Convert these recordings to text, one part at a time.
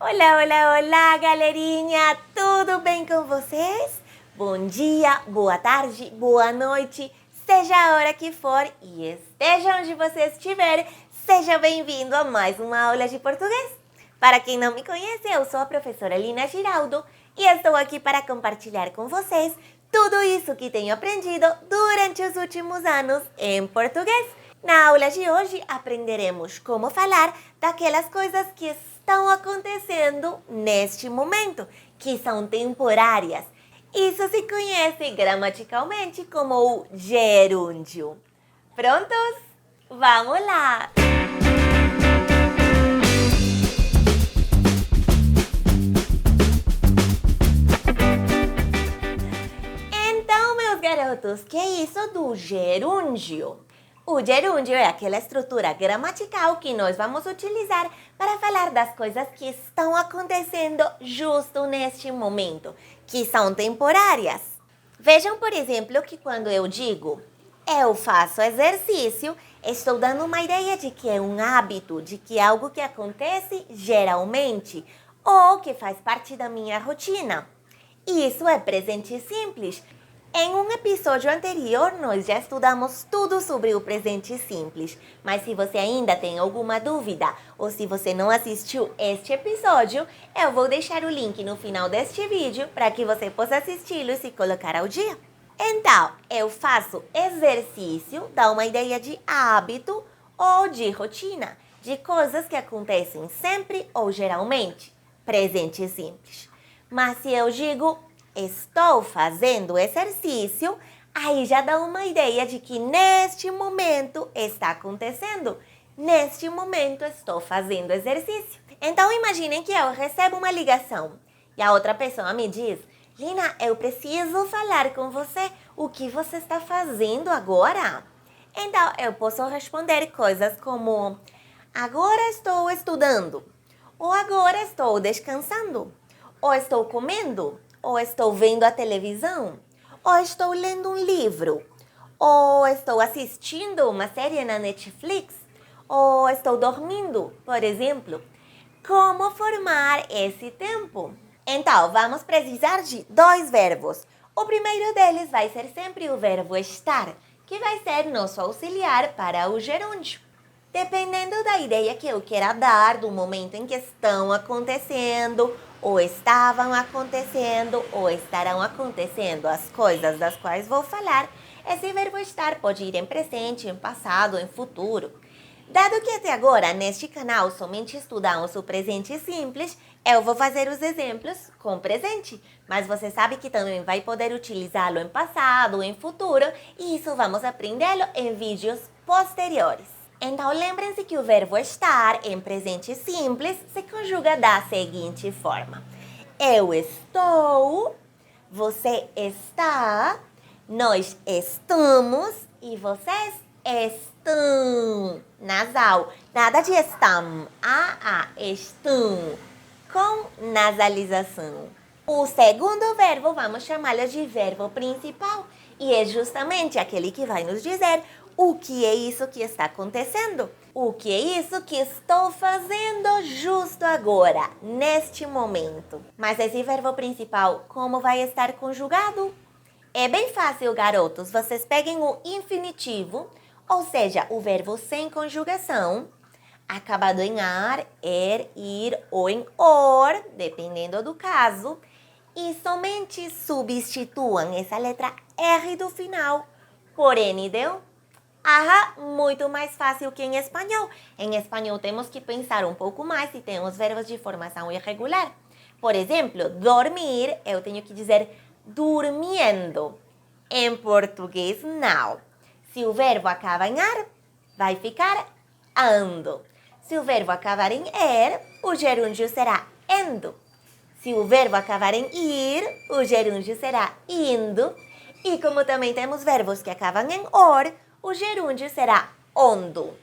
Olá, olá, olá, galerinha! Tudo bem com vocês? Bom dia, boa tarde, boa noite, seja a hora que for e esteja onde você estiver, seja bem-vindo a mais uma aula de português. Para quem não me conhece, eu sou a professora Lina Giraldo e estou aqui para compartilhar com vocês tudo isso que tenho aprendido durante os últimos anos em português. Na aula de hoje aprenderemos como falar daquelas coisas que estão acontecendo neste momento, que são temporárias. Isso se conhece gramaticalmente como o gerúndio. Prontos? Vamos lá! Então, meus garotos, que é isso do gerúndio? O gerúndio é aquela estrutura gramatical que nós vamos utilizar para falar das coisas que estão acontecendo justo neste momento, que são temporárias. Vejam, por exemplo, que quando eu digo eu faço exercício, estou dando uma ideia de que é um hábito, de que é algo que acontece geralmente ou que faz parte da minha rotina. E isso é presente simples. Em um episódio anterior, nós já estudamos tudo sobre o presente simples. Mas se você ainda tem alguma dúvida ou se você não assistiu este episódio, eu vou deixar o link no final deste vídeo para que você possa assisti-lo e se colocar ao dia. Então, eu faço exercício, dá uma ideia de hábito ou de rotina, de coisas que acontecem sempre ou geralmente. Presente simples. Mas se eu digo estou fazendo exercício, aí já dá uma ideia de que neste momento está acontecendo. Neste momento estou fazendo exercício. Então imaginem que eu recebo uma ligação e a outra pessoa me diz: Lina, eu preciso falar com você. O que você está fazendo agora? Então eu posso responder coisas como: agora estou estudando, ou agora estou descansando, ou estou comendo, ou estou vendo a televisão, ou estou lendo um livro, ou estou assistindo uma série na Netflix, ou estou dormindo, por exemplo. Como formar esse tempo? Então, vamos precisar de dois verbos. O primeiro deles vai ser sempre o verbo estar, que vai ser nosso auxiliar para o gerúndio. Dependendo da ideia que eu queira dar, do momento em que estão acontecendo, ou estavam acontecendo, ou estarão acontecendo as coisas das quais vou falar, esse verbo estar pode ir em presente, em passado, em futuro. Dado que até agora, neste canal, somente estudamos o presente simples, eu vou fazer os exemplos com presente, mas você sabe que também vai poder utilizá-lo em passado, em futuro, e isso vamos aprendê-lo em vídeos posteriores. Então, lembrem-se que o verbo estar em presente simples se conjuga da seguinte forma: eu estou, você está, nós estamos e vocês estão. Nasal, nada de estão, estão, com nasalização. O segundo verbo vamos chamá-lo de verbo principal e é justamente aquele que vai nos dizer o que é isso que está acontecendo? O que é isso que estou fazendo justo agora, neste momento? Mas esse verbo principal, como vai estar conjugado? É bem fácil, garotos. Vocês peguem o infinitivo, ou seja, o verbo sem conjugação, acabado em ar, ir ou em or, dependendo do caso, e somente substituam essa letra R do final por N, deu? Muito mais fácil que em espanhol. Em espanhol temos que pensar um pouco mais e temos verbos de formação irregular. Por exemplo, dormir, eu tenho que dizer durmiendo. Em português, não. Se o verbo acaba em ar, vai ficar ando. Se o verbo acabar em o gerúndio será endo. Se o verbo acabar em ir, o gerúndio será indo. E como também temos verbos que acabam em or, o gerúndio será ondo.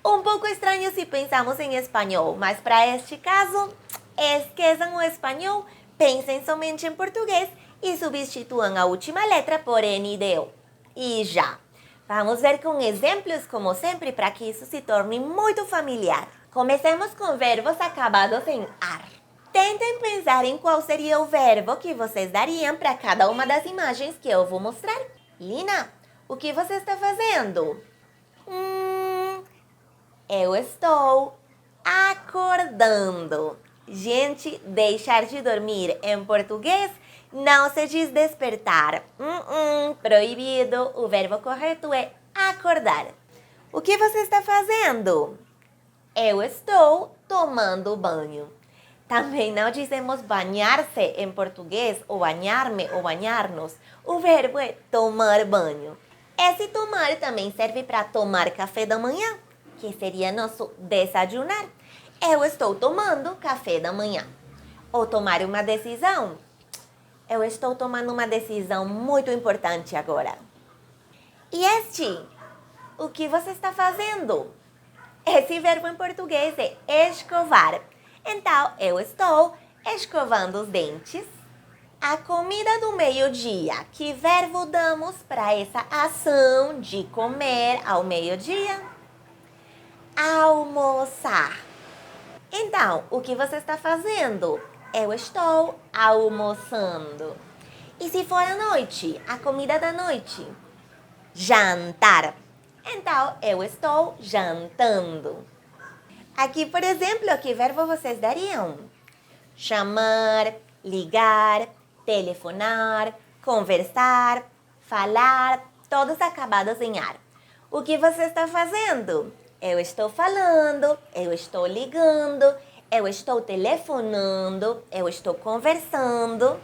Um pouco estranho se pensamos em espanhol, mas para este caso, esqueçam o espanhol, pensem somente em português e substituam a última letra por N de O. E já! Vamos ver com exemplos, como sempre, para que isso se torne muito familiar. Comecemos com verbos acabados em ar. Tentem pensar em qual seria o verbo que vocês dariam para cada uma das imagens que eu vou mostrar. Lina, o que você está fazendo? Eu estou acordando. Gente, deixar de dormir em português não se diz despertar. Proibido. O verbo correto é acordar. O que você está fazendo? Eu estou tomando banho. Também não dizemos banhar-se em português, ou banhar-me, ou banhar-nos. O verbo é tomar banho. Esse tomar também serve para tomar café da manhã, que seria nosso desayunar. Eu estou tomando café da manhã. Ou tomar uma decisão. Eu estou tomando uma decisão muito importante agora. E o que você está fazendo? Esse verbo em português é escovar. Então, eu estou escovando os dentes. A comida do meio-dia. Que verbo damos para essa ação de comer ao meio-dia? Almoçar. Então, o que você está fazendo? Eu estou almoçando. E se for à noite? A comida da noite? Jantar. Então, eu estou jantando. Aqui, por exemplo, que verbo vocês dariam? Chamar, ligar, telefonar, conversar, falar, todos acabados em ar. O que você está fazendo? Eu estou falando, eu estou ligando, eu estou telefonando, eu estou conversando.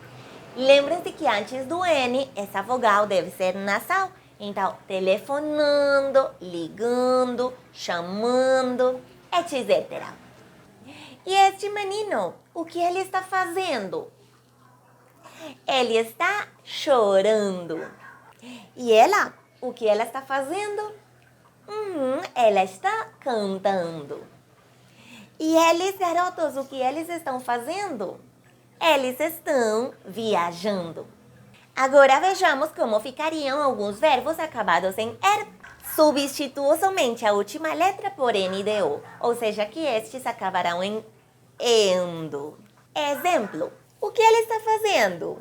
Lembrem-se que antes do N, essa vogal deve ser nasal. Então, telefonando, ligando, chamando, etc. E este menino, o que ele está fazendo? Ele está chorando. E ela, o que ela está fazendo? Ela está cantando. E eles, garotos, o que eles estão fazendo? Eles estão viajando. Agora vejamos como ficariam alguns verbos acabados em er. Substituo somente a última letra por N de O, ou seja, que estes acabarão em endo. Exemplo, o que ele está fazendo?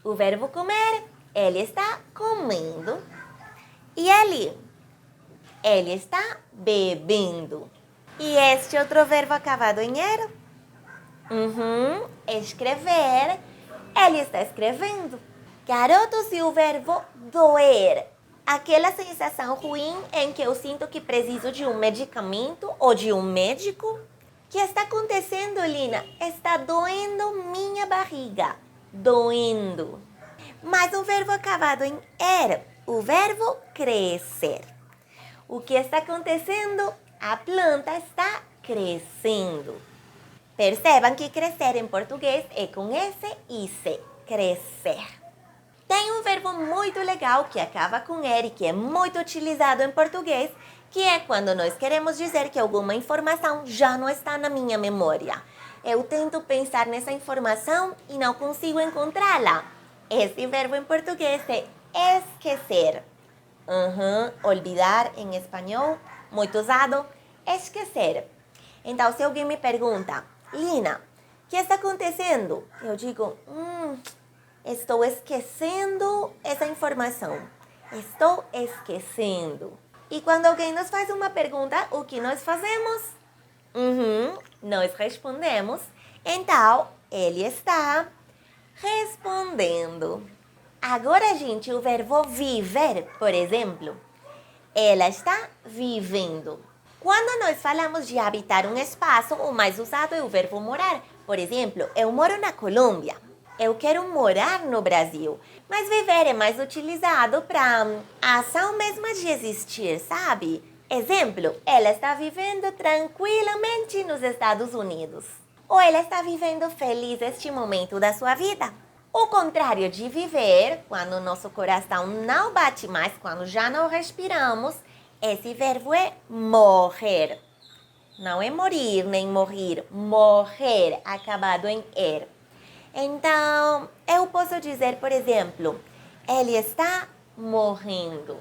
O verbo comer, ele está comendo. E ele está bebendo. E este outro verbo acabado em er? Escrever, ele está escrevendo. Garotos, e o verbo doer? Aquela sensação ruim em que eu sinto que preciso de um medicamento ou de um médico? O que está acontecendo, Lina? Está doendo minha barriga. Doendo. Mas o verbo acabado em er, o verbo crescer. O que está acontecendo? A planta está crescendo. Percebam que crescer em português é com S e C. Crescer. Tem um verbo muito legal que acaba com er e que é muito utilizado em português, que é quando nós queremos dizer que alguma informação já não está na minha memória. Eu tento pensar nessa informação e não consigo encontrá-la. Esse verbo em português é esquecer. Olvidar em espanhol, muito usado, esquecer. Então, se alguém me pergunta, Lina, o que está acontecendo? Eu digo, estou esquecendo essa informação. Estou esquecendo. E quando alguém nos faz uma pergunta, o que nós fazemos? Nós respondemos. Então, ele está respondendo. Agora, gente, o verbo viver, por exemplo. Ela está vivendo. Quando nós falamos de habitar um espaço, o mais usado é o verbo morar. Por exemplo, eu moro na Colômbia. Eu quero morar no Brasil. Mas viver é mais utilizado para a ação mesma de existir, sabe? Exemplo, ela está vivendo tranquilamente nos Estados Unidos. Ou ela está vivendo feliz este momento da sua vida. O contrário de viver, quando o nosso coração não bate mais, quando já não respiramos, esse verbo é morrer. Não é morir nem morrer, morrer, acabado em er. Então, eu posso dizer, por exemplo, ele está morrendo.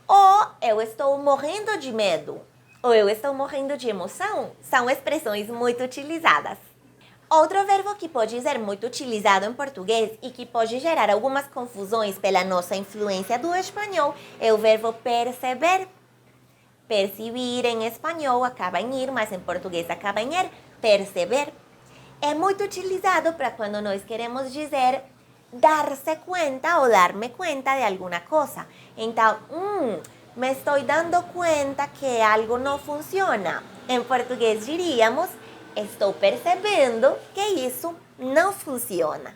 Ou eu estou morrendo de medo. ou eu estou morrendo de emoção são expressões muito utilizadas. Outro verbo que pode ser muito utilizado em português e que pode gerar algumas confusões pela nossa influência do espanhol é o verbo perceber. Percibir em espanhol acaba em ir, mas em português acaba em er, perceber. É muito utilizado para quando nós queremos dizer dar-se conta ou dar-me conta de alguma coisa. Então, me estou dando conta que algo não funciona. Em português diríamos, estou percebendo que isso não funciona.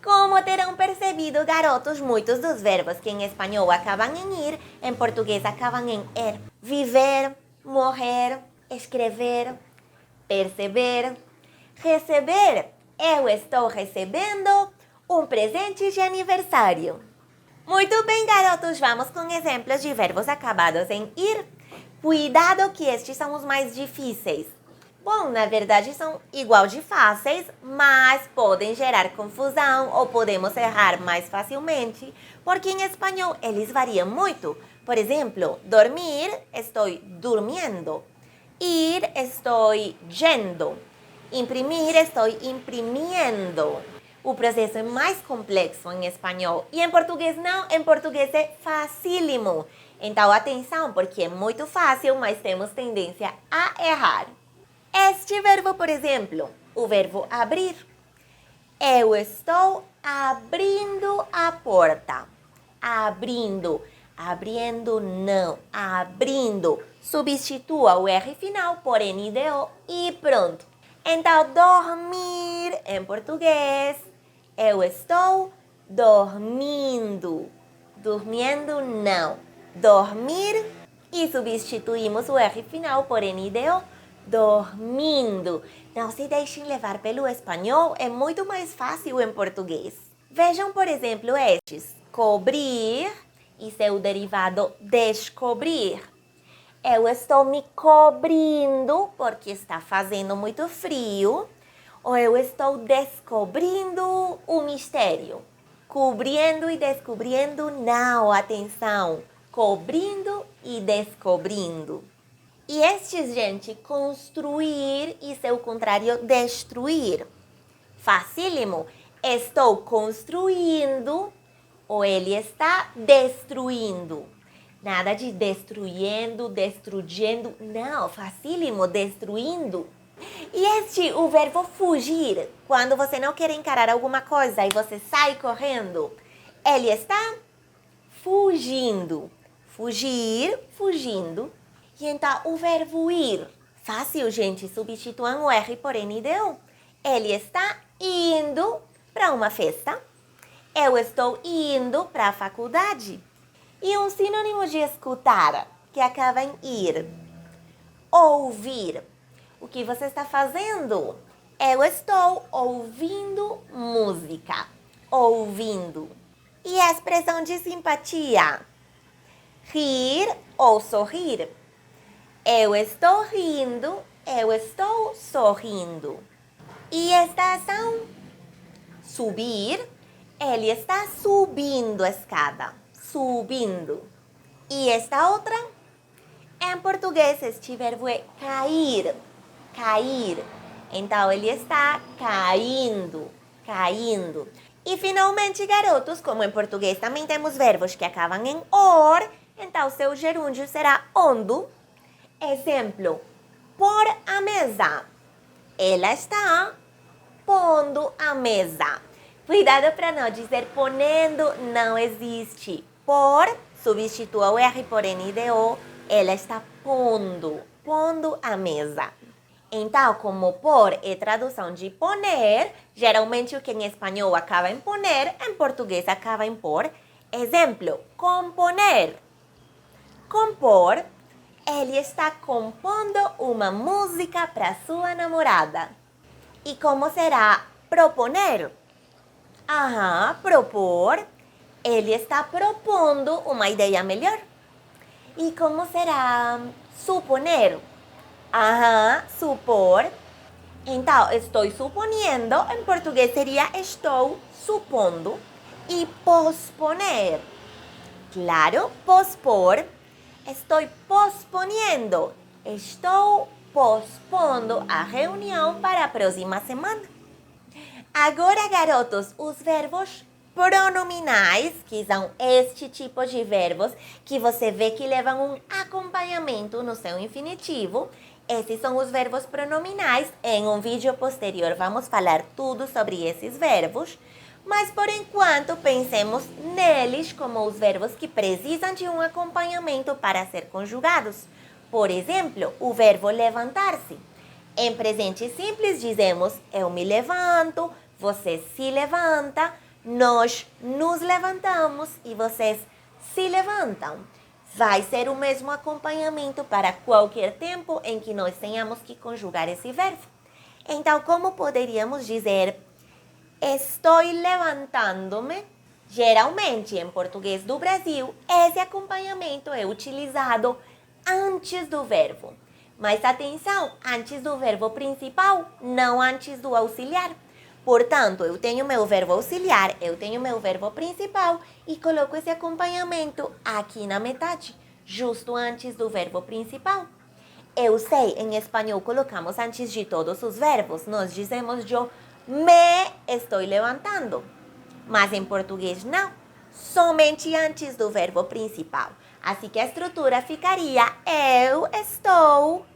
Como terão percebido, garotos, muitos dos verbos que em espanhol acabam em ir, em português acabam em er. Viver, morrer, escrever, perceber, receber. Eu estou recebendo um presente de aniversário. Muito bem, garotos, vamos com exemplos de verbos acabados em ir. Cuidado que estes são os mais difíceis. Bom, na verdade são igual de fáceis, mas podem gerar confusão ou podemos errar mais facilmente, porque em espanhol eles variam muito. Por exemplo, dormir, estou durmiendo. Ir, estou yendo. Imprimir, estou imprimiendo. O processo é mais complexo em espanhol e em português não, em português é facílimo. Então atenção, porque é muito fácil, mas temos tendência a errar. Este verbo, por exemplo, o verbo abrir. Eu estou abrindo a porta. Abrindo. Abrindo não. Abrindo. Substitua o R final por NDO e pronto. Então, dormir em português. Eu estou dormindo. Dormindo não. Dormir e substituímos o R final por NDO. Dormindo. Não se deixem levar pelo espanhol, é muito mais fácil em português. Vejam, por exemplo, estes. Cobrir e seu derivado descobrir. Eu estou me cobrindo porque está fazendo muito frio. Ou eu estou descobrindo o mistério. Cobrindo e descobrindo, não, atenção. Cobrindo e descobrindo. E estes, gente, construir e seu contrário, destruir. Facílimo. Estou construindo ou ele está destruindo. Nada de destruindo, destruyendo. Não, facílimo, destruindo. E este, o verbo fugir. Quando você não quer encarar alguma coisa e você sai correndo. Ele está fugindo. Fugir, fugindo. E então, o verbo ir. Fácil, gente. Substituam o R por NDO. Ele está indo para uma festa. Eu estou indo para a faculdade. E um sinônimo de escutar, que acaba em ir. Ouvir. O que você está fazendo? Eu estou ouvindo música. Ouvindo. E a expressão de simpatia? Rir ou sorrir. Eu estou rindo, eu estou sorrindo. E esta ação? Subir. Ele está subindo a escada. Subindo. E esta outra? Em português, este verbo é cair. Cair. Então, ele está caindo. Caindo. E finalmente, garotos, como em português também temos verbos que acabam em or, então seu gerúndio será ondo. Exemplo, pôr a mesa. Ela está pondo a mesa. Cuidado para não dizer ponendo, não existe. Por, substitua o R por NDO, ela está pondo a mesa. Então, como por é tradução de poner, geralmente o que em espanhol acaba em poner, em português acaba em por. Exemplo, componer. Compor. Ele está compondo uma música para sua namorada. E como será proponer? Propor. Ele está propondo uma ideia melhor. E como será suponer? Supor. Então, estou supondo, em português seria estou supondo. E posponer. Claro, pospor. Estou posponiendo. Estou pospondo a reunião para a próxima semana. Agora, garotos, os verbos pronominais, que são este tipo de verbos que você vê que levam um acompanhamento no seu infinitivo. Esses são os verbos pronominais. Em um vídeo posterior vamos falar tudo sobre esses verbos. Mas, por enquanto, pensemos neles como os verbos que precisam de um acompanhamento para ser conjugados. Por exemplo, o verbo levantar-se. Em presente simples dizemos eu me levanto, você se levanta, nós nos levantamos e vocês se levantam. Vai ser o mesmo acompanhamento para qualquer tempo em que nós tenhamos que conjugar esse verbo. Então, como poderíamos dizer estou levantando-me? Geralmente, em português do Brasil, esse acompanhamento é utilizado antes do verbo. Mas atenção, antes do verbo principal, não antes do auxiliar. Portanto, eu tenho meu verbo auxiliar, eu tenho meu verbo principal e coloco esse acompanhamento aqui na metade, justo antes do verbo principal. Eu sei, em espanhol colocamos antes de todos os verbos, nós dizemos eu me estou levantando. Mas em português não, somente antes do verbo principal. Assim que a estrutura ficaria eu estou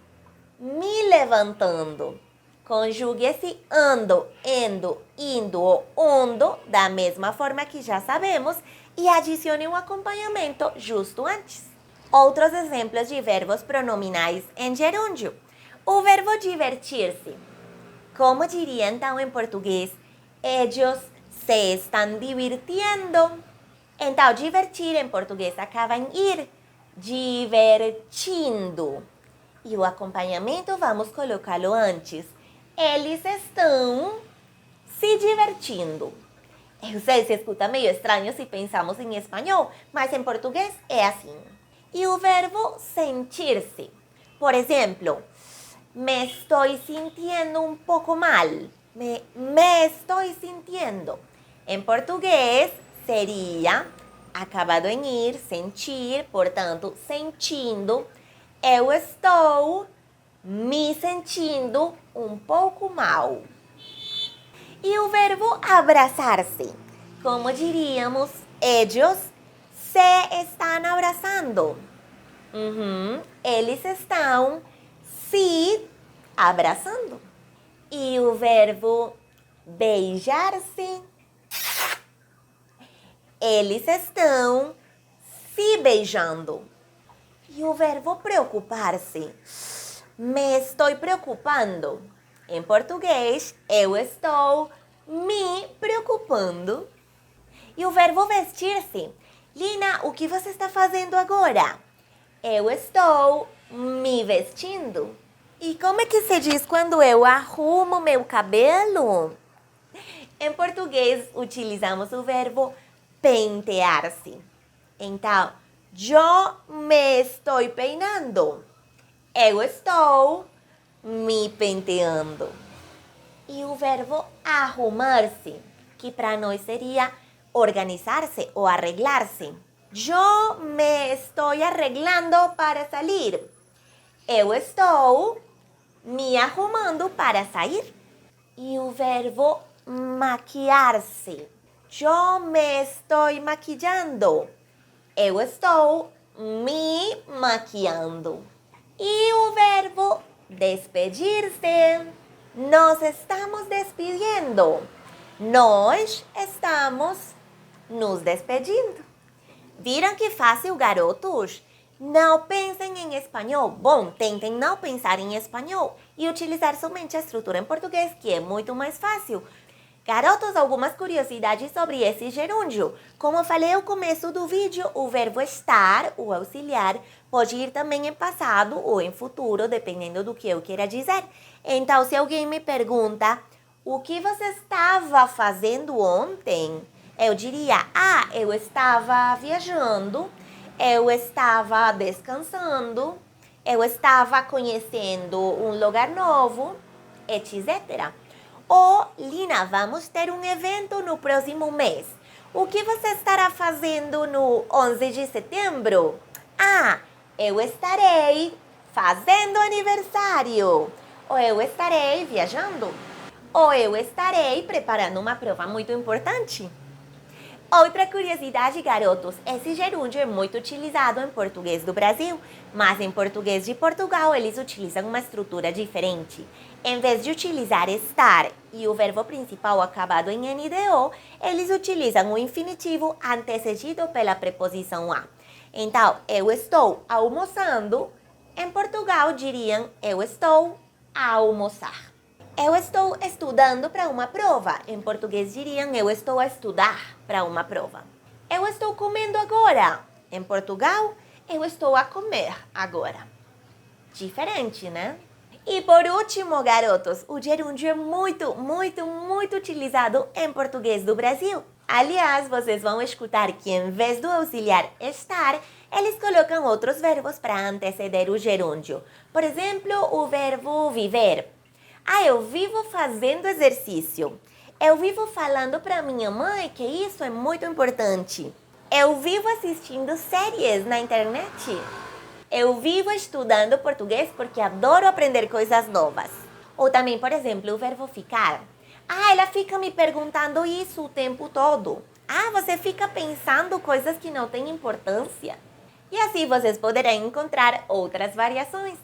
me levantando. Conjugue esse ando, endo, indo ou ondo da mesma forma que já sabemos e adicione um acompanhamento justo antes. Outros exemplos de verbos pronominais em gerúndio. O verbo divertir-se. Como diria então em português, ellos se están divirtiendo. Então, divertir em português acaba em ir, divertindo. E o acompanhamento vamos colocá-lo antes. Eles estão se divertindo. Eu sei, se escuta meio estranho se pensamos em espanhol, mas em português é assim. E o verbo sentir-se. Por exemplo, me estoy sintiendo un poco mal. Me estoy sintiendo. Em português seria acabado em ir, sentir, portanto, sentindo. Eu estou me sentindo um pouco mal. E o verbo abraçar-se. Como diríamos, ellos se están abraçando. Eles estão se abraçando. E o verbo beijar-se. Eles estão se beijando. E o verbo preocupar-se. Me estou preocupando. Em português, eu estou me preocupando. E o verbo vestir-se. Lina, o que você está fazendo agora? Eu estou me vestindo. E como é que se diz quando eu arrumo meu cabelo? Em português, utilizamos o verbo pentear-se. Então, eu me estou peinando. Eu estou me penteando. E o verbo arrumar-se, que para nós seria organizar-se ou arreglar-se. Eu me estou arreglando para sair. Eu estou me arrumando para sair. E o verbo maquiar-se. Eu me estou maquillando. Eu estou me maquiando. E o verbo despedir-se. Nós estamos despedindo. Nós estamos nos despedindo. Viram que fácil, garotos? Não pensem em espanhol. Bom, tentem não pensar em espanhol e utilizar somente a estrutura em português, que é muito mais fácil. Garotos, algumas curiosidades sobre esse gerúndio. Como falei ao começo do vídeo, o verbo estar, o auxiliar, pode ir também em passado ou em futuro, dependendo do que eu queira dizer. Então, se alguém me pergunta, o que você estava fazendo ontem? Eu diria, eu estava viajando, eu estava descansando, eu estava conhecendo um lugar novo, etc. Ou, Lina, vamos ter um evento no próximo mês. O que você estará fazendo no 11 de setembro? Eu estarei fazendo aniversário. Ou eu estarei viajando. Ou eu estarei preparando uma prova muito importante. Outra curiosidade, garotos, esse gerúndio é muito utilizado em português do Brasil, mas em português de Portugal eles utilizam uma estrutura diferente. Em vez de utilizar estar e o verbo principal acabado em NDO, eles utilizam o infinitivo antecedido pela preposição a. Então, eu estou almoçando, em Portugal diriam eu estou a almoçar. Eu estou estudando para uma prova. Em português diriam eu estou a estudar para uma prova. Eu estou comendo agora. Em Portugal, eu estou a comer agora. Diferente, né? E por último, garotos, o gerúndio é muito utilizado em português do Brasil. Aliás, vocês vão escutar que em vez do auxiliar estar, eles colocam outros verbos para anteceder o gerúndio. Por exemplo, o verbo viver. Eu vivo fazendo exercício. Eu vivo falando para minha mãe que isso é muito importante. Eu vivo assistindo séries na internet. Eu vivo estudando português porque adoro aprender coisas novas. Ou também, por exemplo, o verbo ficar. Ela fica me perguntando isso o tempo todo. Você fica pensando coisas que não têm importância. E assim vocês poderão encontrar outras variações.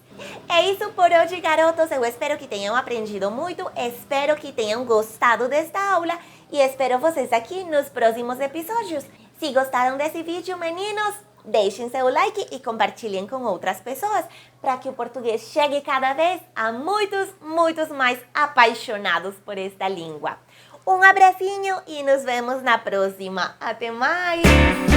É isso por hoje, garotos. Eu espero que tenham aprendido muito, espero que tenham gostado desta aula e espero vocês aqui nos próximos episódios. Se gostaram desse vídeo, meninos, deixem seu like e compartilhem com outras pessoas para que o português chegue cada vez a muitos mais apaixonados por esta língua. Um abracinho e nos vemos na próxima. Até mais!